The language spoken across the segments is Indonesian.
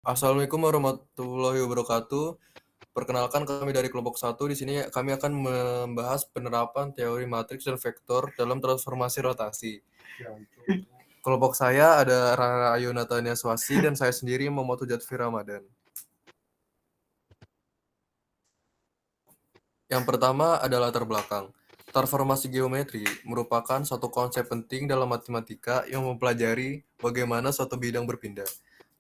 Assalamualaikum warahmatullahi wabarakatuh. Perkenalkan kami dari kelompok satu. Di sini kami akan membahas penerapan teori matriks dan vektor dalam transformasi rotasi. Kelompok saya ada Rara Ayu Natania Swasi dan saya sendiri Momotu Jatvi Ramadan. Yang pertama adalah latar belakang. Transformasi geometri merupakan suatu konsep penting dalam matematika yang mempelajari bagaimana suatu bidang berpindah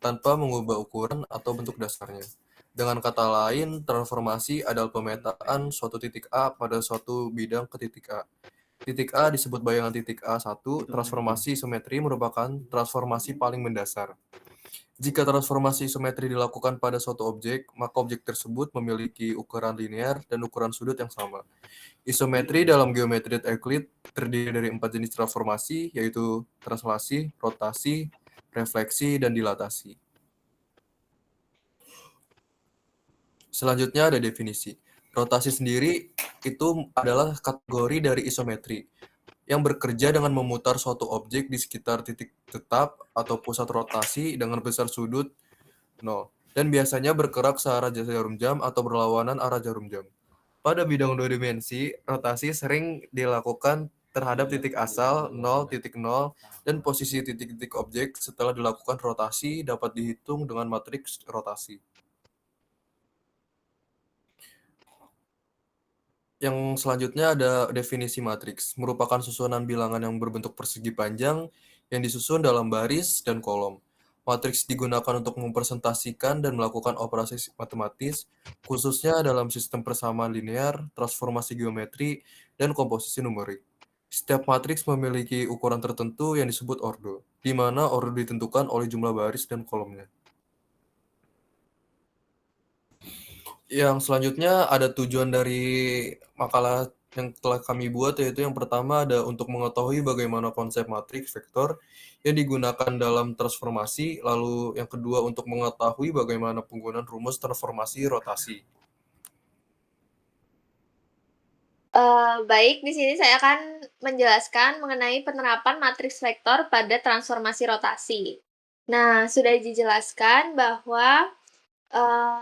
tanpa mengubah ukuran atau bentuk dasarnya. Dengan kata lain, transformasi adalah pemetaan suatu titik A pada suatu bidang ke titik A. Titik A disebut bayangan titik A1, transformasi isometri merupakan transformasi paling mendasar. Jika transformasi isometri dilakukan pada suatu objek, maka objek tersebut memiliki ukuran linear dan ukuran sudut yang sama. Isometri dalam geometri Euclid terdiri dari 4 jenis transformasi, yaitu translasi, rotasi, refleksi, dan dilatasi. Selanjutnya ada definisi. Rotasi sendiri itu adalah kategori dari isometri yang bekerja dengan memutar suatu objek di sekitar titik tetap atau pusat rotasi dengan besar sudut 0, dan biasanya bergerak searah jarum jam atau berlawanan arah jarum jam. Pada bidang dua dimensi, rotasi sering dilakukan terhadap titik asal 0,0 dan posisi titik-titik objek setelah dilakukan rotasi dapat dihitung dengan matriks rotasi. Yang selanjutnya ada definisi matriks, merupakan susunan bilangan yang berbentuk persegi panjang yang disusun dalam baris dan kolom. Matriks digunakan untuk mempresentasikan dan melakukan operasi matematis, khususnya dalam sistem persamaan linear, transformasi geometri, dan komposisi numerik. Setiap matriks memiliki ukuran tertentu yang disebut ordo, di mana ordo ditentukan oleh jumlah baris dan kolomnya. Yang selanjutnya ada tujuan dari makalah yang telah kami buat, yaitu yang pertama ada untuk mengetahui bagaimana konsep matriks vektor yang digunakan dalam transformasi, lalu yang kedua untuk mengetahui bagaimana penggunaan rumus transformasi rotasi. Baik, di sini saya akan menjelaskan mengenai penerapan matriks vektor pada transformasi rotasi. Nah, sudah dijelaskan bahwa eh,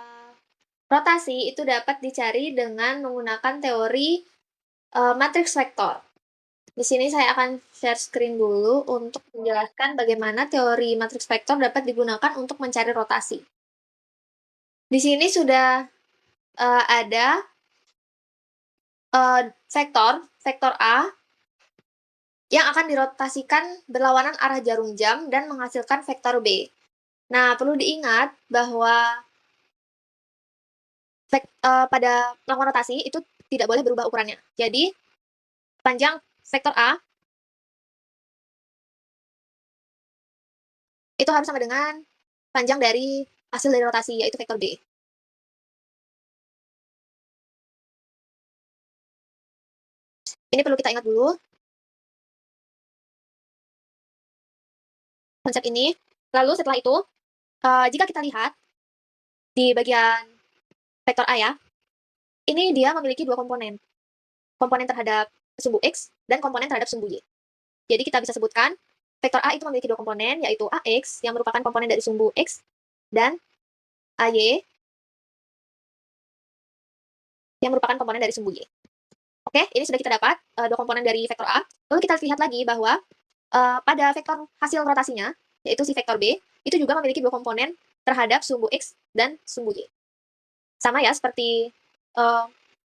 rotasi itu dapat dicari dengan menggunakan teori matriks vektor. Di sini saya akan share screen dulu untuk menjelaskan bagaimana teori matriks vektor dapat digunakan untuk mencari rotasi. Di sini sudah ada vektor A yang akan dirotasikan berlawanan arah jarum jam dan menghasilkan vektor B. Nah, perlu diingat bahwa pada melakukan rotasi itu tidak boleh berubah ukurannya. Jadi, panjang vektor A itu harus sama dengan panjang dari hasil dari rotasi, yaitu vektor B. Ini perlu kita ingat dulu, konsep ini. Lalu setelah itu, jika kita lihat di bagian vektor A ya, ini dia memiliki dua komponen. Komponen terhadap sumbu X dan komponen terhadap sumbu Y. Jadi kita bisa sebutkan vektor A itu memiliki dua komponen, yaitu AX yang merupakan komponen dari sumbu X dan AY yang merupakan komponen dari sumbu Y. Oke, ini sudah kita dapat dua komponen dari vektor A. Lalu kita lihat lagi bahwa pada vektor hasil rotasinya, yaitu si vektor B, itu juga memiliki dua komponen terhadap sumbu X dan sumbu Y. Sama ya seperti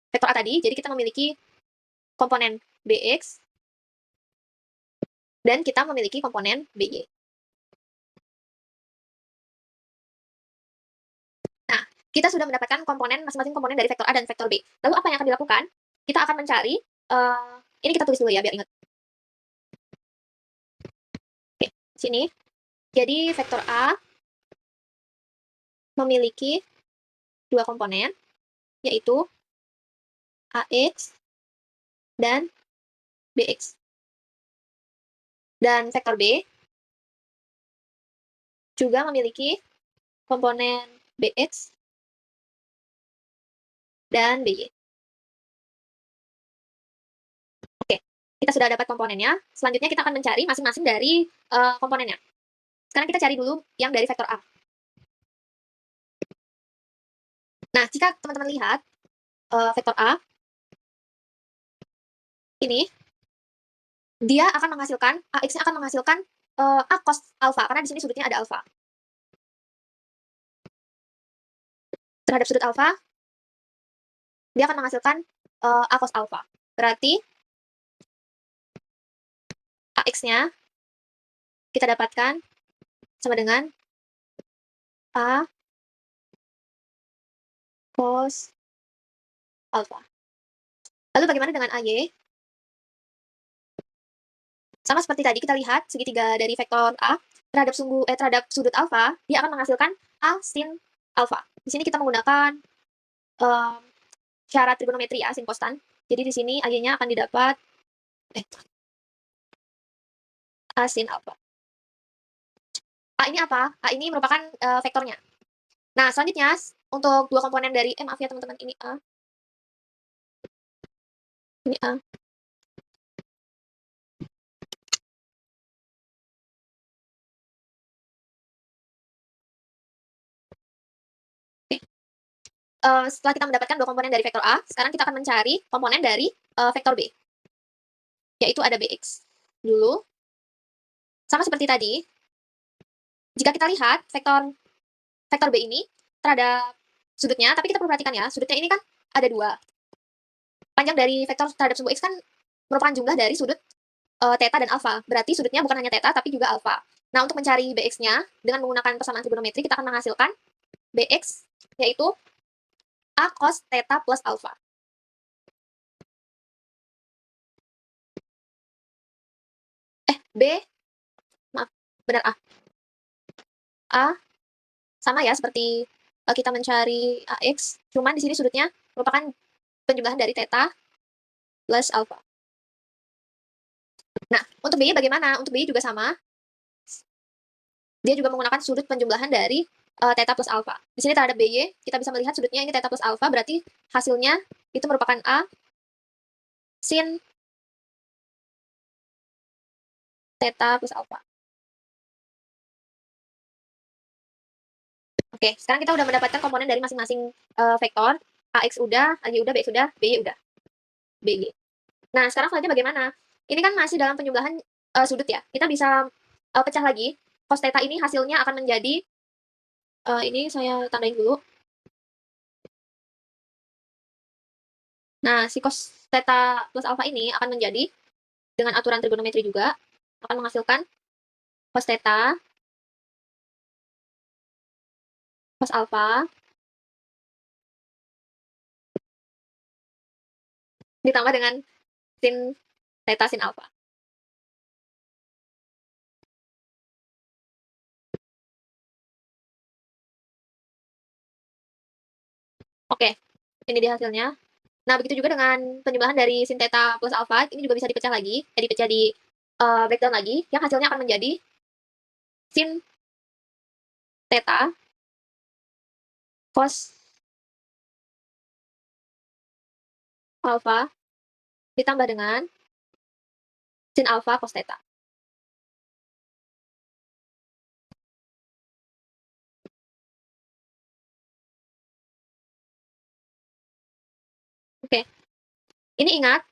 vektor A tadi, jadi kita memiliki komponen BX dan kita memiliki komponen BY. Nah, kita sudah mendapatkan masing-masing komponen dari vektor A dan vektor B. Lalu apa yang akan dilakukan? Kita akan mencari, ini kita tulis dulu ya biar ingat. Oke, sini. Jadi vektor A memiliki dua komponen, yaitu AX dan BX. Dan vektor B juga memiliki komponen BX dan BY. Oke, kita sudah dapat komponennya. Selanjutnya kita akan mencari masing-masing dari komponennya. Sekarang kita cari dulu yang dari vektor A. Nah, jika teman-teman lihat, vektor A ini, dia akan menghasilkan AX-nya akan menghasilkan, A cos alfa, karena di sini sudutnya ada alfa. Terhadap sudut alfa, dia akan menghasilkan, A cos alfa. Berarti AX-nya kita dapatkan sama dengan A cos alfa. Lalu bagaimana dengan AY? Sama seperti tadi kita lihat segitiga dari vektor A terhadap sudut alfa, dia akan menghasilkan A sin alfa. Di sini kita menggunakan, mmm, syarat trigonometri ya, sin konstan. Jadi di sini AY-nya akan didapat A sin alfa. A ini apa? A ini merupakan, vektornya. Nah, selanjutnya untuk dua komponen dari maaf ya teman-teman, ini A, ini A. Oke, setelah kita mendapatkan dua komponen dari vektor A, sekarang kita akan mencari komponen dari, vektor B, yaitu ada Bx. Dulu, sama seperti tadi, jika kita lihat vektor vektor B ini terhadap sudutnya, tapi kita perlu perhatikan ya, sudutnya ini kan ada 2. Panjang dari vektor terhadap sumbu X kan merupakan jumlah dari sudut, theta dan alfa. Berarti sudutnya bukan hanya theta, tapi juga alfa. Nah, untuk mencari Bx-nya, dengan menggunakan persamaan trigonometri, kita akan menghasilkan Bx, yaitu A cos theta plus alfa. B, maaf, benar A. A sama ya seperti, kita mencari AX, cuman di sini sudutnya merupakan penjumlahan dari theta plus alfa. Nah, untuk BY bagaimana? Untuk BY juga sama. Dia juga menggunakan sudut penjumlahan dari, theta plus alfa. Di sini terhadap BY, kita bisa melihat sudutnya ini theta plus alfa, berarti hasilnya itu merupakan A sin theta plus alfa. Oke, sekarang kita udah mendapatkan komponen dari masing-masing, vektor. AX udah, AY udah, BX udah, BY udah, BY. Nah, sekarang selanjutnya bagaimana? Ini kan masih dalam penjumlahan, sudut ya. Kita bisa, pecah lagi. Cos theta ini hasilnya akan menjadi, ini saya tandain dulu. Nah, si cos theta plus alfa ini akan menjadi, dengan aturan trigonometri juga, akan menghasilkan cos theta cos alfa ditambah dengan sin theta sin alfa. Oke, ini dia hasilnya. Nah, begitu juga dengan penjumlahan dari sin theta plus alfa, ini juga bisa dipecah lagi, dipecah di, breakdown lagi, yang hasilnya akan menjadi sin theta cos alfa ditambah dengan sin alfa cos theta. Oke, ini ingat,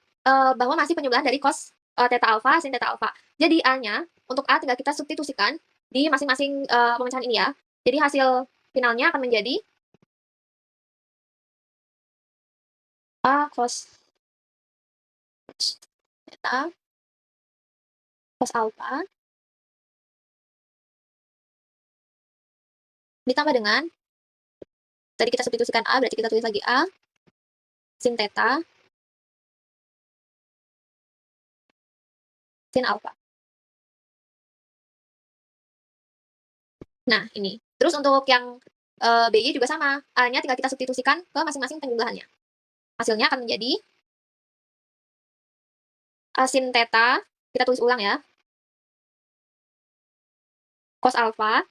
bahwa masih penjumlahan dari cos, theta alfa sin theta alfa. Jadi A-nya, untuk A tinggal kita substitusikan di masing-masing, pemecahan ini ya. Jadi hasil finalnya akan menjadi A cos theta cos alfa ditambah dengan, tadi kita substitusikan A, berarti kita tulis lagi A sin theta sin alfa. Nah, ini. Terus untuk yang, BY juga sama, A-nya tinggal kita substitusikan ke masing-masing penjumlahannya. Hasilnya akan menjadi A sin theta, kita tulis ulang ya, cos alfa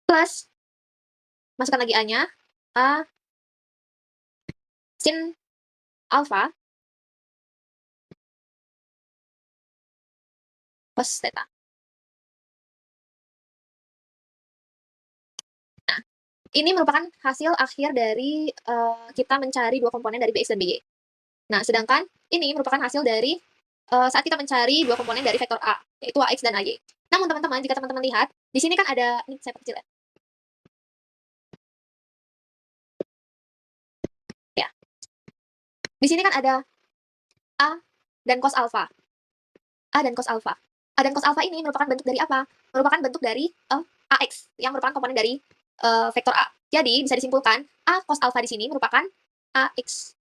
plus, masukkan lagi A-nya, A sin alfa cos theta. Nah, Ini merupakan hasil akhir dari kita mencari dua komponen dari Bx dan By. Nah, sedangkan ini merupakan hasil dari saat kita mencari dua komponen dari vektor A, yaitu Ax dan Ay. Namun teman-teman, jika teman-teman lihat, di sini kan ada, ini saya perkecil ya. Ya. Di sini kan ada A dan cos alpha. A dan cos alpha. A dan cos alpha ini merupakan bentuk dari apa? Merupakan bentuk dari Ax, yang merupakan komponen dari vektor A. Jadi, bisa disimpulkan, A cos alpha di sini merupakan Ax.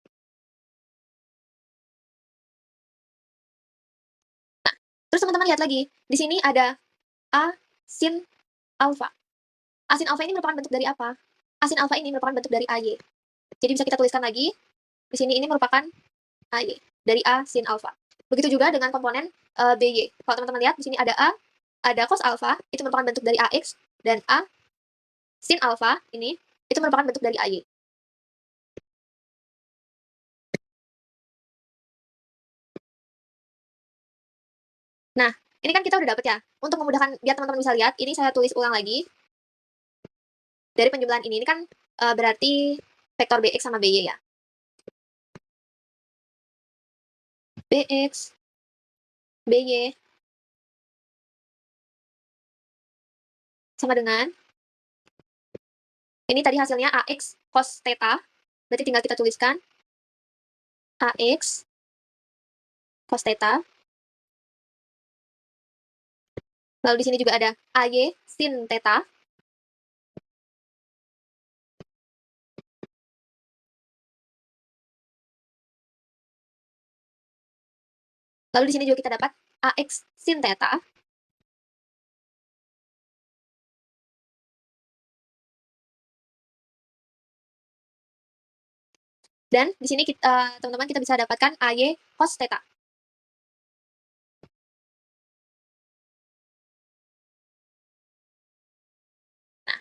Nah, terus teman-teman lihat lagi, di sini ada A sin alpha. A sin alpha ini merupakan bentuk dari apa? A sin alpha ini merupakan bentuk dari AY. Jadi bisa kita tuliskan lagi, di sini ini merupakan AY, dari A sin alpha. Begitu juga dengan komponen BY. Kalau teman-teman lihat, di sini ada A, ada cos alpha, itu merupakan bentuk dari AX, dan A sin alpha ini, itu merupakan bentuk dari AY. Nah, ini kan kita udah dapet ya. Untuk memudahkan, biar teman-teman bisa lihat, ini saya tulis ulang lagi. Dari penjumlahan ini kan berarti vektor Bx sama By ya. Bx, By, sama dengan, ini tadi hasilnya Ax cos theta, berarti tinggal kita tuliskan Ax cos theta. Lalu di sini juga ada AY sin theta. Lalu di sini juga kita dapat AX sin theta. Dan di sini teman-teman kita bisa dapatkan AY cos theta. Nah,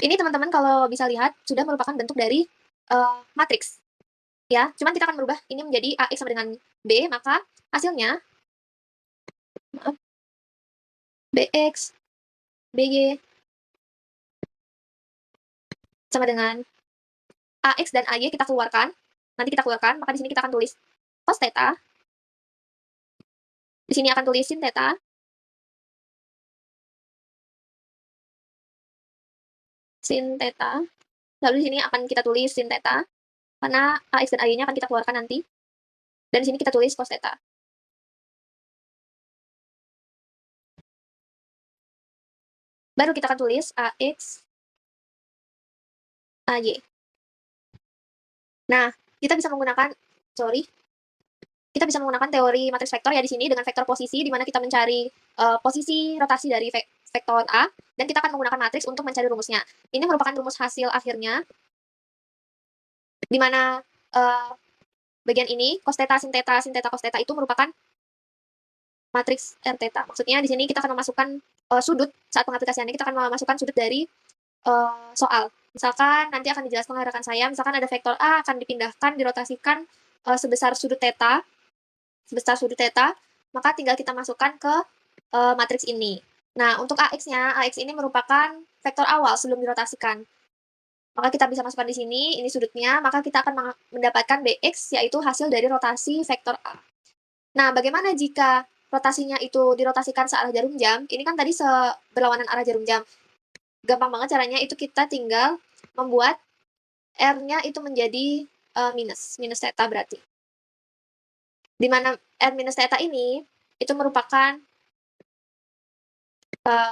ini teman-teman kalau bisa lihat sudah merupakan bentuk dari matriks. Ya, cuman kita akan merubah ini menjadi AX sama dengan B, maka hasilnya BX, BY sama dengan AX dan AY kita keluarkan. Nanti kita keluarkan, maka di sini kita akan tulis cos theta. Di sini akan tulis sin theta. Sin theta. Lalu di sini akan kita tulis sin theta, karena AX dan AY-nya akan kita keluarkan nanti. Dan di sini kita tulis cos theta. Baru kita akan tulis AX, AY. Nah, kita bisa menggunakan teori matriks vektor ya di sini dengan vektor posisi, di mana kita mencari posisi rotasi dari vektor A, dan kita akan menggunakan matriks untuk mencari rumusnya. Ini merupakan rumus hasil akhirnya, di mana bagian ini cos theta sin theta cos theta itu merupakan matriks R theta. Maksudnya di sini kita akan memasukkan sudut saat pengaplikasiannya, kita akan memasukkan sudut dari soal. Misalkan nanti akan dijelaskan oleh rekan saya, misalkan ada vektor A akan dipindahkan, dirotasikan sebesar sudut theta, maka tinggal kita masukkan ke matriks ini. Nah, untuk AX-nya, AX ini merupakan vektor awal sebelum dirotasikan. Maka kita bisa masukkan di sini, ini sudutnya, maka kita akan mendapatkan BX, yaitu hasil dari rotasi vektor A. Nah, bagaimana jika rotasinya itu dirotasikan searah jarum jam? Ini kan tadi berlawanan arah jarum jam. Gampang banget caranya, itu kita tinggal membuat R-nya itu menjadi minus theta berarti. Di mana R minus theta ini itu merupakan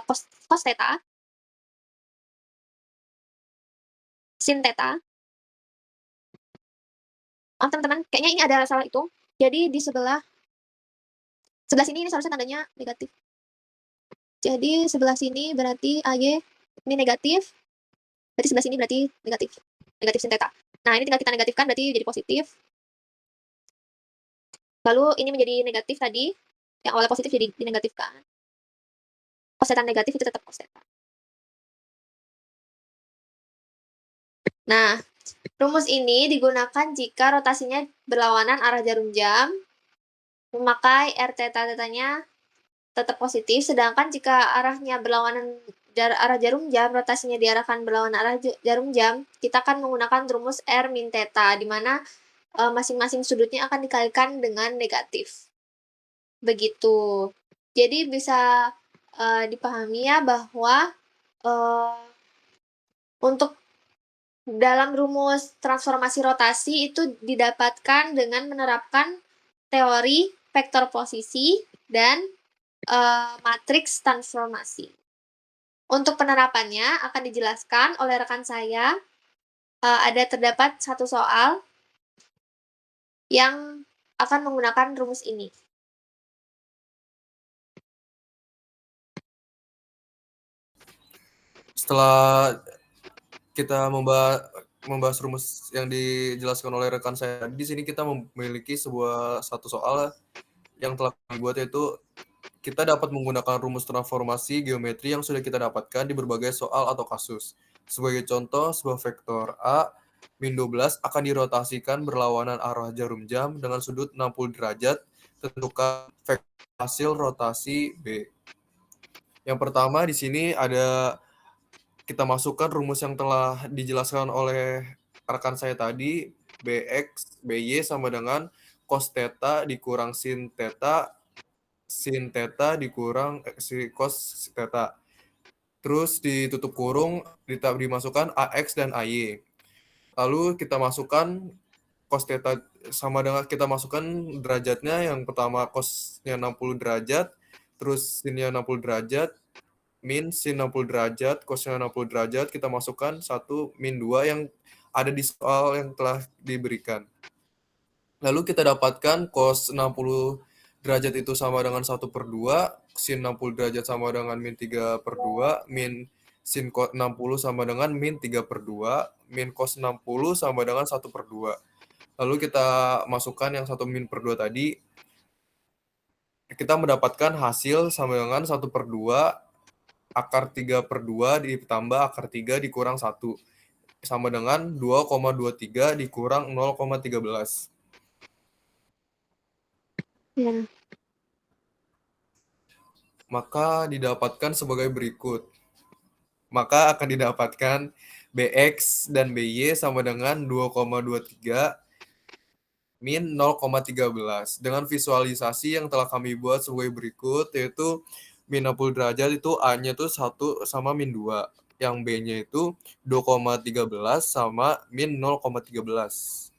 cos theta, sin theta. Oh, teman-teman, kayaknya ini ada salah itu. Jadi di sebelah sini ini seharusnya tandanya negatif. Jadi sebelah sini berarti AY ini negatif. Berarti sebelah sini berarti negatif. Negatif sin theta. Nah, ini tinggal kita negatifkan berarti jadi positif. Lalu ini menjadi negatif tadi. Yang awalnya positif jadi dinegatifkan. Cos theta negatif itu tetap cos theta. Nah, rumus ini digunakan jika rotasinya berlawanan arah jarum jam, memakai R theta-tetanya tetap positif, sedangkan jika arahnya berlawanan arah jarum jam, rotasinya diarahkan berlawanan arah jarum jam, kita akan menggunakan rumus R min theta, di mana masing-masing sudutnya akan dikalikan dengan negatif. Begitu. Jadi bisa dipahami ya bahwa untuk dalam rumus transformasi rotasi itu didapatkan dengan menerapkan teori vektor posisi dan matriks transformasi. Untuk penerapannya akan dijelaskan oleh rekan saya. Ada terdapat satu soal yang akan menggunakan rumus ini. Setelah kita membahas rumus yang dijelaskan oleh rekan saya, di sini kita memiliki satu soal yang telah kami buat, yaitu kita dapat menggunakan rumus transformasi geometri yang sudah kita dapatkan di berbagai soal atau kasus. Sebagai contoh, sebuah vektor A min 12 akan dirotasikan berlawanan arah jarum jam dengan sudut 60 derajat. Tentukan vektor hasil rotasi B. Yang pertama di sini ada kita masukkan rumus yang telah dijelaskan oleh rekan saya tadi, Bx, By sama dengan cos theta dikurang sin theta dikurang cos theta. Terus ditutup kurung, dimasukkan AX dan AY. Lalu kita masukkan cos theta sama dengan, kita masukkan derajatnya, yang pertama cosnya 60 derajat, terus sinnya 60 derajat, min sin 60 derajat, cosnya 60 derajat, kita masukkan 1 min 2 yang ada di soal yang telah diberikan. Lalu kita dapatkan cos 60 derajat itu sama dengan 1/2, sin 60 derajat sama dengan min 3/2, min sin cos 60 sama dengan min 3/2, min cos 60 sama dengan 1/2. Lalu kita masukkan yang 1 min per 2 tadi, kita mendapatkan hasil sama dengan 1/2 akar 3/2 ditambah akar 3 dikurang 1, sama dengan 2,23 dikurang 0,13. Ya. Maka didapatkan sebagai berikut. Maka akan didapatkan Bx dan By sama dengan 2,23 min 0,13. Dengan visualisasi yang telah kami buat sebagai berikut, yaitu min 60 derajat itu A-nya itu 1 sama min 2. Yang B-nya itu 2,13 sama min 0,13.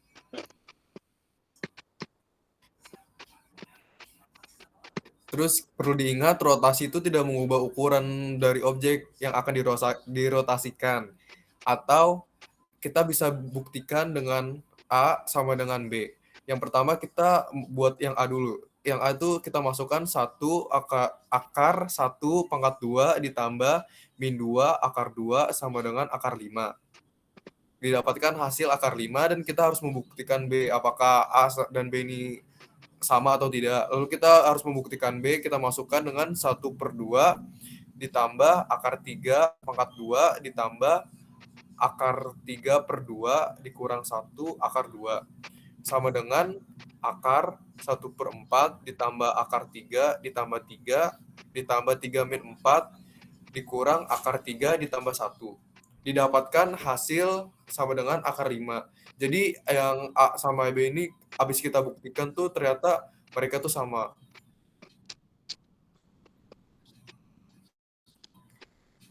Terus perlu diingat, rotasi itu tidak mengubah ukuran dari objek yang akan dirotasikan. Atau kita bisa buktikan dengan A sama dengan B. Yang pertama kita buat yang A dulu. Yang A itu kita masukkan 1 akar 1 pangkat 2 ditambah min 2 akar 2 sama dengan akar 5. Didapatkan hasil akar 5 dan kita harus membuktikan B, apakah A dan B ini sama atau tidak. Lalu kita harus membuktikan B, kita masukkan dengan 1/2 ditambah akar 3 pangkat 2 ditambah akar 3/2 dikurang 1 akar 2. Sama dengan akar 1/4 ditambah akar 3 ditambah 3 ditambah 3 min 4 dikurang akar 3 ditambah 1. Didapatkan hasil sama dengan akar 5. Jadi yang A sama B ini habis kita buktikan tuh ternyata mereka tuh sama.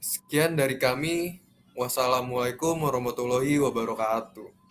Sekian dari kami. Wassalamualaikum warahmatullahi wabarakatuh.